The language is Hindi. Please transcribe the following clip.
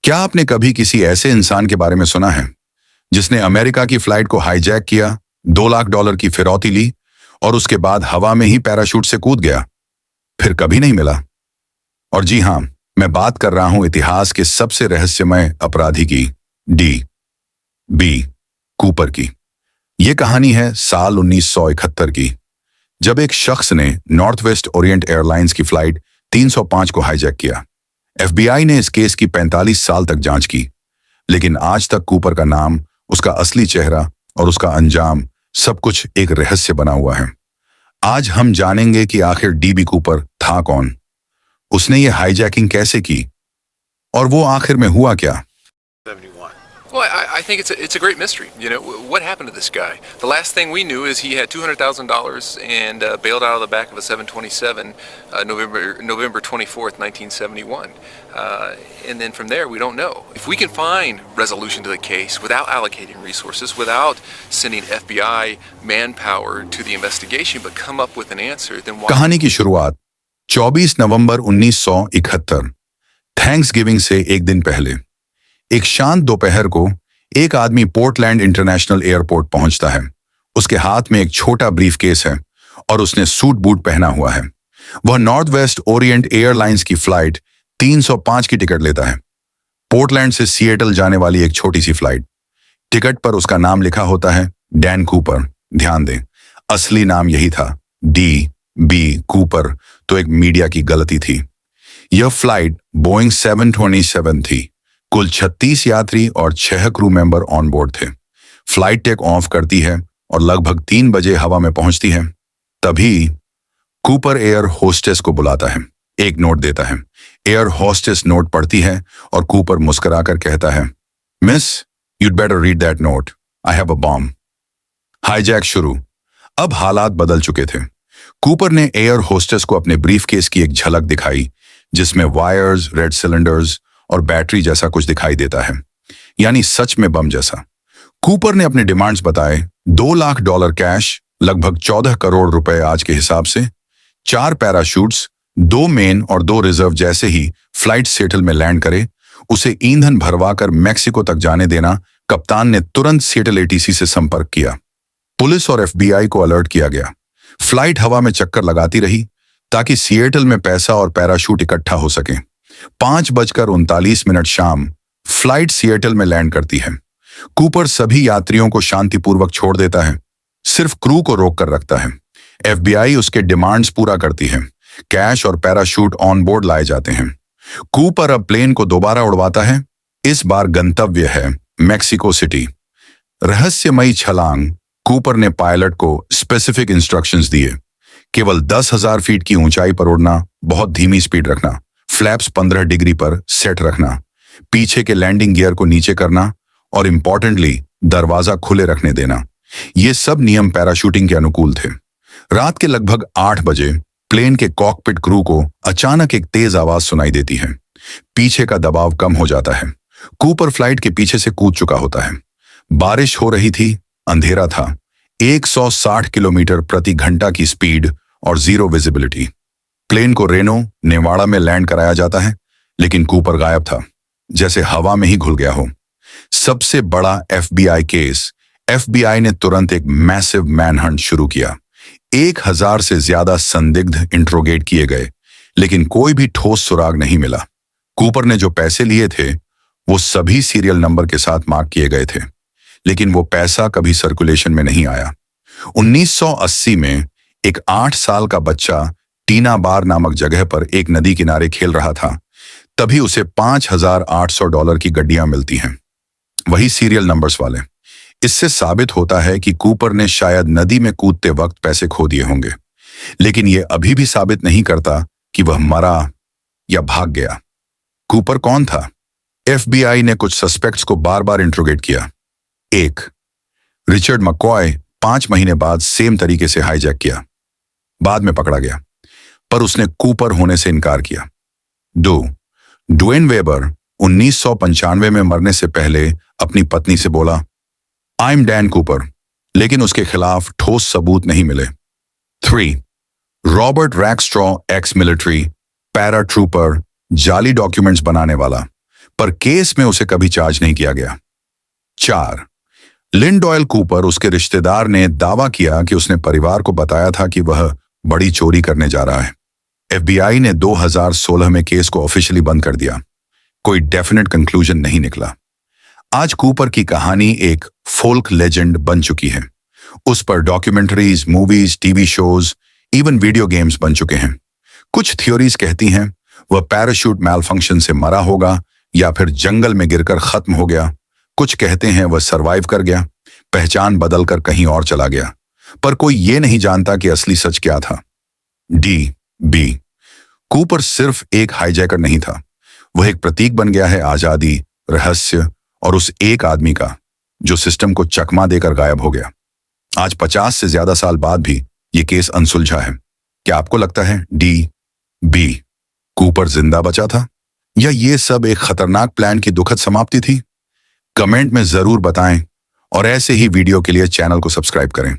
क्या आपने कभी किसी ऐसे इंसान के बारे में सुना है जिसने अमेरिका की फ्लाइट को हाईजैक किया, $2 लाख की फिरौती ली और उसके बाद हवा में ही पैराशूट से कूद गया, फिर कभी नहीं मिला? और जी हां, मैं बात कर रहा हूं इतिहास के सबसे रहस्यमय अपराधी की, डी कूपर की। यह कहानी है साल 1971 की, जब एक शख्स ने नॉर्थ वेस्ट ओरिएंट एयरलाइंस की फ्लाइट 305 को हाईजैक किया। एफबीआई ने इस केस की 45 साल तक जांच की, लेकिन आज तक कूपर का नाम, उसका असली चेहरा और उसका अंजाम सब कुछ एक रहस्य बना हुआ है। आज हम जानेंगे कि आखिर डीबी कूपर था कौन, उसने ये हाईजैकिंग कैसे की और वो आखिर में हुआ क्या। 71. Well, I think it's a great mystery. You know, what happened to this guy? The last thing we knew is he had $200,000 and bailed out of the back of a 727, November 24th, 1971. And then from there, we don't know. If we can find resolution to the case without allocating resources, without sending FBI manpower to the investigation, but come up with an answer, then why? कहानी की शुरुआत 24 नवंबर 1971, थैंक्सगिविंग से एक दिन पहले। एक शांत दोपहर को एक आदमी पोर्टलैंड इंटरनेशनल एयरपोर्ट पहुंचता है। उसके हाथ में एक छोटा ब्रीफकेस है और उसने सूट बूट पहना हुआ है। वह नॉर्थ वेस्ट ओरिएंट एयरलाइंस की फ्लाइट 305 की टिकट लेता है, पोर्टलैंड से सिएटल जाने वाली एक छोटी सी फ्लाइट। टिकट पर उसका नाम लिखा होता है डैन कूपर। ध्यान दें, असली नाम यही था, बी कूपर तो एक मीडिया की गलती थी। यह फ्लाइट बोइंग 727 थी। कुल 36 यात्री और 6 क्रू मेंबर ऑन बोर्ड थे। फ्लाइट टेक ऑफ करती है और लगभग 3 बजे हवा में पहुंचती है। तभी कूपर एयर होस्टेस को बुलाता है, एक नोट देता है। एयर होस्टेस नोट पढ़ती है और कूपर मुस्कुराकर कहता है, miss, you'd better read that note, I have a bomb. Hijack शुरू। अब हालात बदल चुके थे। कूपर ने एयर होस्टेस को अपने ब्रीफकेस की एक झलक दिखाई, जिसमें वायर्स, रेड सिलेंडर्स और बैटरी जैसा कुछ दिखाई देता है, यानी सच में बम जैसा। कूपर ने अपने डिमांड्स बताए, $2 लाख कैश, लगभग 14 करोड़ रुपए आज के हिसाब से, 4 पैराशूट्स, 2 मेन और 2 रिजर्व। जैसे ही फ्लाइट सिएटल में लैंड करे, उसे ईंधन भरवाकर मेक्सिको तक जाने देना। कप्तान ने तुरंत सिएटल एटीसी से संपर्क किया। पुलिस और एफबीआई को अलर्ट किया गया। फ्लाइट हवा में चक्कर लगाती रही ताकि सिएटल में पैसा और पैराशूट इकट्ठा हो सके। 5:39 शाम फ्लाइट सिएटल में लैंड करती है। कूपर सभी यात्रियों को शांतिपूर्वक छोड़ देता है, सिर्फ क्रू को रोक कर रखता है। एफबीआई उसके डिमांड्स पूरा करती है। कैश और पैराशूट ऑन बोर्ड लाए जाते हैं। कूपर अब प्लेन को दोबारा उड़वाता है। इस बार गंतव्य है मेक्सिको सिटी। रहस्यमयी छलांग। कूपर ने पायलट को स्पेसिफिक इंस्ट्रक्शंस दिए, केवल 10,000 फीट की ऊंचाई पर उड़ना, बहुत धीमी स्पीड रखना, फ्लैप्स 15 डिग्री पर सेट रखना, पीछे के लैंडिंग गियर को नीचे करना और इंपॉर्टेंटली दरवाजा खुले रखने देना। ये सब नियम पैराशूटिंग के अनुकूल थे। रात के लगभग 8 बजे प्लेन के कॉकपिट क्रू को अचानक एक तेज आवाज सुनाई देती है। पीछे का दबाव कम हो जाता है। कूपर फ्लाइट के पीछे से कूद चुका होता है। बारिश हो रही थी, अंधेरा था, 160 किलोमीटर प्रति घंटा की स्पीड और 0 विजिबिलिटी। प्लेन को रेनो, नेवाड़ा में लैंड कराया जाता है, लेकिन कूपर गायब था, जैसे हवा में ही घुल गया हो। सबसे बड़ा एफबीआई केस। एफबीआई ने तुरंत एक मैसिव मैनहंट शुरू किया। 1000 से ज्यादा संदिग्ध इंट्रोगेट किए गए, लेकिन कोई भी ठोस सुराग नहीं मिला। कूपर ने जो पैसे लिए थे वो सभी सीरियल नंबर के साथ मार्क किए गए थे, लेकिन वो पैसा कभी सर्कुलेशन में नहीं आया। 1980 में एक 8 साल का बच्चा टीना बार नामक जगह पर एक नदी किनारे खेल रहा था। तभी उसे $5,800 की गड्डियां मिलती हैं, वही सीरियल नंबर्स वाले। इससे साबित होता है कि कूपर ने शायद नदी में कूदते वक्त पैसे खो दिए होंगे, लेकिन यह अभी भी साबित नहीं करता कि वह मरा या भाग गया। कूपर कौन था? एफबीआई ने कुछ सस्पेक्ट्स को बार बार इंट्रोगेट किया। 1. रिचर्ड मकॉय 5 महीने बाद सेम तरीके से हाईजैक किया, बाद में पकड़ा गया, पर उसने कूपर होने से इनकार किया। 2. ड्वेन वेबर 1995 में मरने से पहले अपनी पत्नी से बोला, आई एम डैन कूपर, लेकिन उसके खिलाफ ठोस सबूत नहीं मिले। 3. Robert Rackstraw, ex military, paratrooper, जाली डॉक्यूमेंट्स बनाने वाला, पर केस में उसे कभी चार्ज नहीं किया गया। 4. लिन डॉयल कूपर, उसके रिश्तेदार ने दावा किया कि उसने परिवार को बताया था कि वह बड़ी चोरी करने जा रहा है। FBI ने 2016 में केस को ऑफिशियली बंद कर दिया। कोई डेफिनेट कंक्लूजन नहीं निकला। आज कूपर की कहानी एक फोल्क लेजेंड बन चुकी है। उस पर documentaries, movies, TV shows, even video games बन चुके हैं। कुछ थ्योरीज कहती हैं वह पैराशूट मैलफंक्शन से मरा होगा या फिर जंगल में गिरकर खत्म हो गया। कुछ कहते हैं वह सरवाइव कर गया, पहचान बदलकर कहीं और चला गया। पर कोई ये नहीं जानता कि असली सच क्या था। B. कूपर सिर्फ एक हाईजैकर नहीं था, वह एक प्रतीक बन गया है आजादी, रहस्य और उस एक आदमी का जो सिस्टम को चकमा देकर गायब हो गया। आज 50 से ज्यादा साल बाद भी ये केस अनसुलझा है। क्या आपको लगता है B. कूपर जिंदा बचा था या ये सब एक खतरनाक प्लान की दुखद समाप्ति थी? कमेंट में जरूर बताएं और ऐसे ही वीडियो के लिए चैनल को सब्सक्राइब करें।